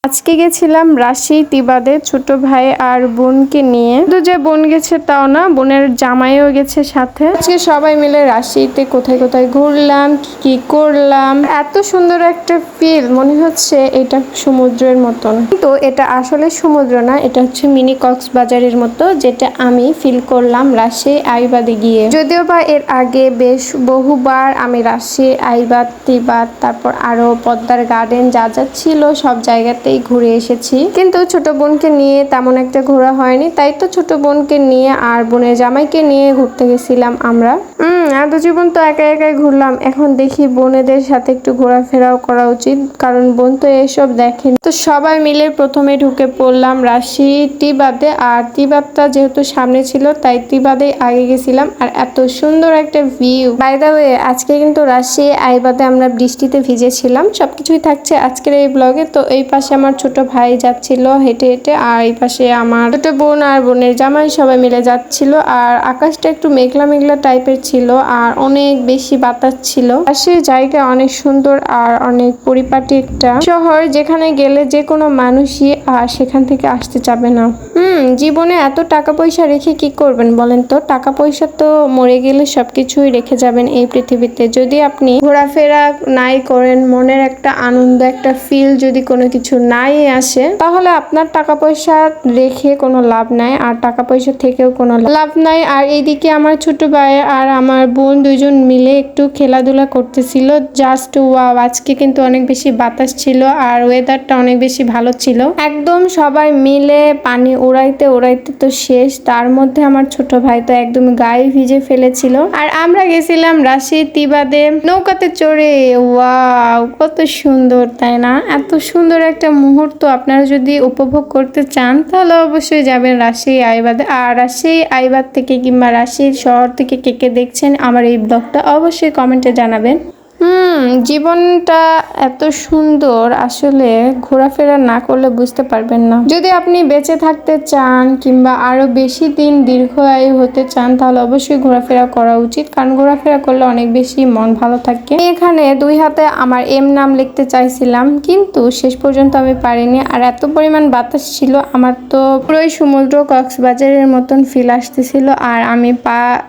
আজকে গেছিলাম রাজশাহী তিবাদে ছোট ভাই আর বোনকে নিয়ে। শুধু যে বোন গেছে তাও না, বোনের জামাইও গেছে সাথে। আজকে সবাই মিলে রাজশাহীতে কোথায় কোথায় ঘুরলাম, কি করলাম। এত সুন্দর একটা ফিল, মনে হচ্ছে এটা সমুদ্রের মতন, কিন্তু এটা আসলে সমুদ্র না, এটা হচ্ছে মিনি কক্সবাজারের মতো, যেটা আমি ফিল করলাম রাজশাহী আইবাদে গিয়ে। যদিও বা এর আগে বেশ বহুবার আমি রাজশাহী আইবাদ তিবাদ তারপর আরো পদ্মার গার্ডেন যা যা ছিল সব জায়গাতেই ঘুরে এসেছি, কিন্তু ছোট বোনকে নিয়ে তেমন একটা ঘোরা হয়নি। তাই তো ছোট বোনকে নিয়ে আর বোনের জামাইকে নিয়ে ঘুরতে গেছিলাম আমরা। এত জীবন তো একা একাই ঘুরলাম, এখন দেখি বোনেদের সাথে একটু ঘোরাফেরাও করা উচিত, কারণ বোন তো এসব দেখেন। তো সবাই মিলে প্রথমে ঢুকে পড়লাম রাজশাহী তিবাদে, আর তিবাদটা যেহেতু সামনে ছিল তাই তিবাদে আগে গেছিলাম। আর এত সুন্দর একটা ভিউ, বাই দ্য ওয়ে আজকে কিন্তু রাজশাহী আইবাদে আমরা বৃষ্টিতে ভিজেছিলাম। সবকিছুই থাকছে আজকের এই ব্লগে। তো এই পাশে আমার ছোট ভাই যাচ্ছিল হেঁটে হেঁটে, আর এই পাশে আমার ছোট বোন আর বোনের জামাই সবাই মিলে যাচ্ছিল। আর আকাশটা একটু মেঘলা মেঘলা টাইপের ছিল, আর অনেক বেশি বাতাস ছিল। আর সেই জায়গা অনেক সুন্দর আর অনেক পরিপাটি একটা শহর, যেখানে গেলে যে কোনো মানুষই আর সেখান থেকে আসতে চাবে না। জীবনে এত টাকা পয়সা রেখে কি করবেন বলেন তো? টাকা পয়সা তো মরে গেলে সবকিছুই রেখে যাবেন এই পৃথিবীতে। যদি আপনি ঘোরাফেরা নাই করেন, মনের একটা আনন্দ একটা ফিল যদি কোনো কিছু নাই আসে, তাহলে আপনার টাকা পয়সা রেখে কোনো লাভ নাই, আর টাকা পয়সা থেকেও কোনো লাভ নাই। আর এইদিকে আমার ছোট ভাই আর আমার বোন দুইজন মিলে একটু খেলাধুলা করতেছিল। জাস্ট ওয়াও, আজকে কিন্তু অনেক বেশি বাতাস ছিল আর ওয়েদারটা অনেক বেশি ভালো ছিল। একদম সবাই মিলে পানি উড়াইতে উড়াইতে তো শেষ, তার মধ্যে আমার ছোট ভাই তো একদম গায়ে ভিজে ফেলেছিল। আর আমরা গেছিলাম রাজশাহী তিবাদে নৌকাতে চড়ে। ওয়াও, কত সুন্দর তাই না? এত সুন্দর একটা মুহূর্ত আপনারা যদি উপভোগ করতে চান তাহলে অবশ্যই যাবেন রাজশাহী আইবাদে। আর রাজশাহী আইবাদ থেকে কিংবা রাজশাহী শহর থেকে কে কে দেখছেন আমার এই ব্লগটা অবশ্যই কমেন্টে জানাবেন। জীবনটা এত সুন্দর, আসলে ঘোরাফেরা না করলে বুঝতে পারবেন না। যদি আপনি বেঁচে থাকতে চান কিংবা আরো বেশি দিন দীর্ঘায়ু হতে চান, তাহলে অবশ্যই ঘোরাফেরা করা উচিত, কারণ ঘোরাফেরা করলে অনেক বেশি মন ভালো থাকে। এখানে দুই হাতে আমার এম নাম লিখতে চাইছিলাম, কিন্তু শেষ পর্যন্ত আমি পারিনি। আর এত পরিমাণ বাতাস ছিল, আমার তো পুরোই সমুদ্র কক্সবাজারের মতন ফিল আসতেছিল। আর আমি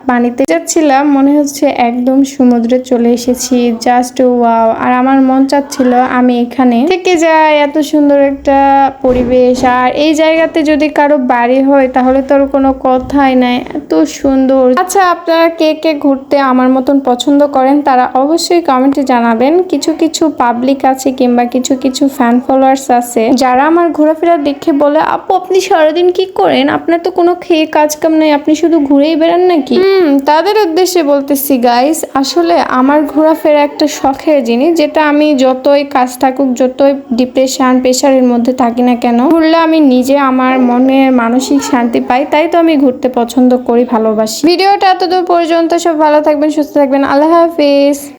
পানিতে যাচ্ছিলাম, মনে হচ্ছে একদম সমুদ্রে চলে এসেছি। Just wow. আর আমার মন চাচ্ছিল আমি এখানে থেকে যাই, এত সুন্দর একটা পরিবেশ। আর এই জায়গাতে যদি কারো বাড়ি হয় তাহলে তো আর কোনো কথাই নাই, এত সুন্দর। আচ্ছা, আপনারা কে কে ঘুরতে আমার মতন পছন্দ করেন তারা অবশ্যই কমেন্টে জানাবেন। কিছু কিছু পাবলিক আছে কিংবা কিছু কিছু ফ্যান ফলোয়ার্স আছে যারা আমার ঘোরাফেরা দেখে বলে, আপু আপনি সারাদিন কি করেন? আপনার তো কোনো খেয়ে কাজ কাম নেই, আপনি শুধু ঘুরেই বেড়ান নাকি? তাদের উদ্দেশ্যে বলতেছি গাইস, আসলে আমার ঘোরাফেরা একটা শখের জিনিস, যেটা আমি যতই কাজ থাকুক, যতই ডিপ্রেশন প্রেশারের মধ্যে থাকি না কেন, ঘুরলে আমি নিজে আমার মনের মানসিক শান্তি পাই। তাই তো আমি ঘুরতে পছন্দ করি, ভালোবাসি। ভিডিওটা এতদূর পর্যন্ত, সব ভালো থাকবেন, সুস্থ থাকবেন, আল্লাহ হাফিজ।